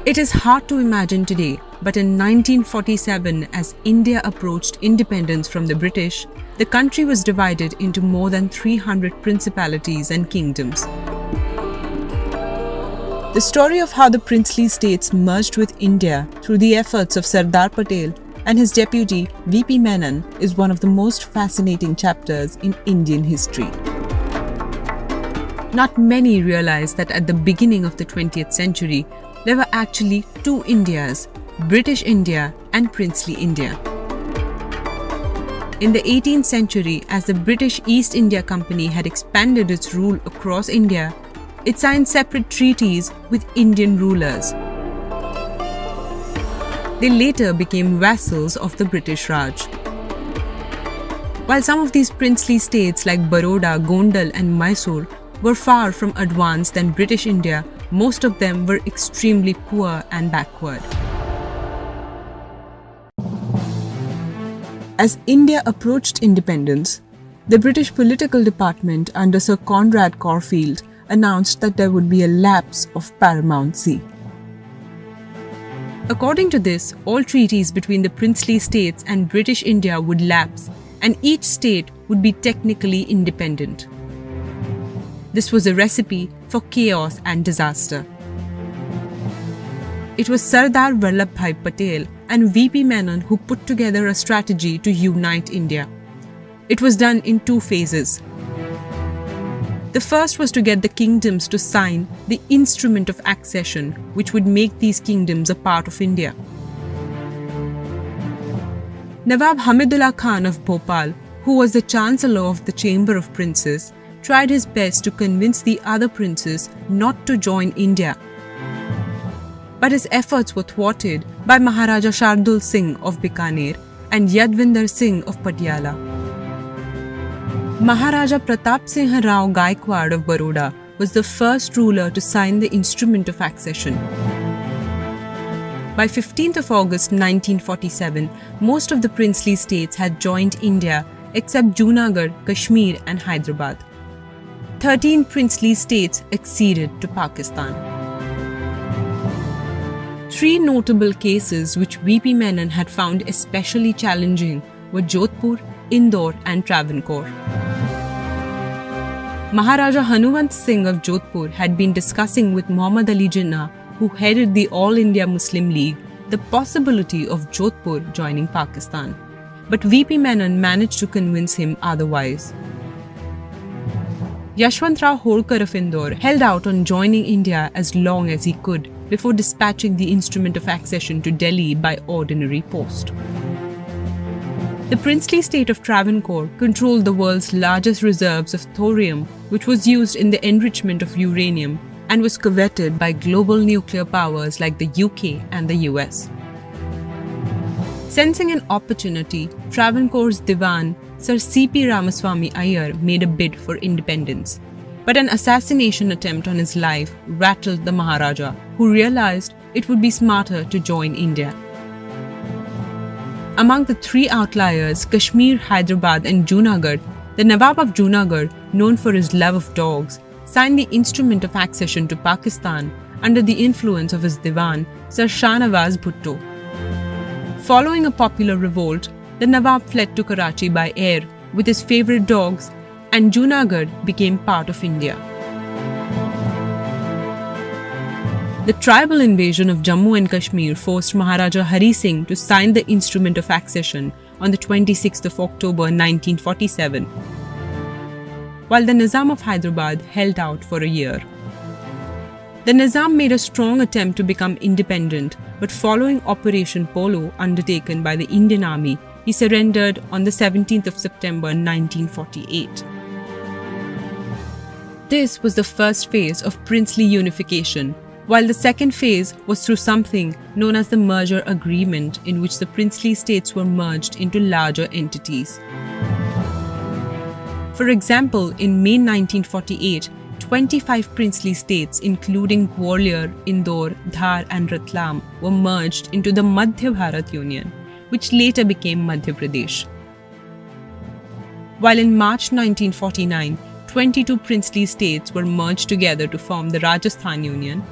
It is hard to imagine today, but in 1947, as India approached independence from the British, the country was divided into more than 300 principalities and kingdoms. The story of how the princely states merged with India through the efforts of Sardar Patel and his deputy V.P. Menon is one of the most fascinating chapters in Indian history. Not many realize that at the beginning of the 20th century, there were actually two Indias, British India and Princely India. In the 18th century, as the British East India Company had expanded its rule across India, it signed separate treaties with Indian rulers. They later became vassals of the British Raj. While some of these princely states like Baroda, Gondal and Mysore were far from advanced than British India, most of them were extremely poor and backward. As India approached independence, the British political department under Sir Conrad Corfield announced that there would be a lapse of paramountcy. According to this, all treaties between the princely states and British India would lapse, and each state would be technically independent. This was a recipe for chaos and disaster. It was Sardar Vallabhbhai Patel and V.P. Menon who put together a strategy to unite India. It was done in two phases. The first was to get the kingdoms to sign the Instrument of Accession, which would make these kingdoms a part of India. Nawab Hamidullah Khan of Bhopal, who was the Chancellor of the Chamber of Princes, tried his best to convince the other princes not to join India. But his efforts were thwarted by Maharaja Shardul Singh of Bikaner and Yadvinder Singh of Patiala. Maharaja Pratap Singh Rao Gaikwad of Baroda was the first ruler to sign the Instrument of Accession. By 15th of August 1947, most of the princely states had joined India except Junagadh, Kashmir and Hyderabad. 13 princely states acceded to Pakistan. Three notable cases which V.P. Menon had found especially challenging were Jodhpur, Indore and Travancore. Maharaja Hanuvant Singh of Jodhpur had been discussing with Muhammad Ali Jinnah, who headed the All India Muslim League, the possibility of Jodhpur joining Pakistan. But V.P. Menon managed to convince him otherwise. Yashwantrao Holkar of Indore held out on joining India as long as he could before dispatching the Instrument of Accession to Delhi by ordinary post. The princely state of Travancore controlled the world's largest reserves of thorium, which was used in the enrichment of uranium and was coveted by global nuclear powers like the UK and the US. Sensing an opportunity, Travancore's Diwan, Sir C.P. Ramaswamy Iyer, made a bid for independence. But an assassination attempt on his life rattled the Maharaja, who realized it would be smarter to join India. Among the three outliers, Kashmir, Hyderabad and Junagadh, the Nawab of Junagadh, known for his love of dogs, signed the Instrument of Accession to Pakistan under the influence of his Diwan, Sir Shah Nawaz Bhutto. Following a popular revolt, the Nawab fled to Karachi by air with his favourite dogs, and Junagadh became part of India. The tribal invasion of Jammu and Kashmir forced Maharaja Hari Singh to sign the Instrument of Accession on the 26th of October 1947, while the Nizam of Hyderabad held out for a year. The Nizam made a strong attempt to become independent, but following Operation Polo undertaken by the Indian Army, he surrendered on the 17th of September 1948. This was the first phase of princely unification, while the second phase was through something known as the merger agreement, in which the princely states were merged into larger entities. For example, in May 1948, 25 princely states including Gwalior, Indore, Dhar and Ratlam were merged into the Madhya Bharat Union, which later became Madhya Pradesh. While in March 1949, 22 princely states were merged together to form the Rajasthan Union,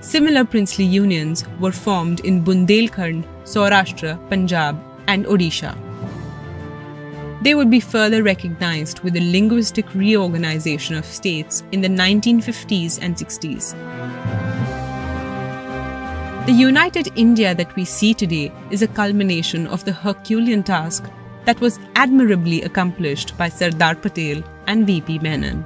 Similar princely unions were formed in Bundelkhand, Saurashtra, Punjab, and Odisha. They would be further recognized with the linguistic reorganization of states in the 1950s and 60s. The united India that we see today is a culmination of the Herculean task that was admirably accomplished by Sardar Patel and V.P. Menon.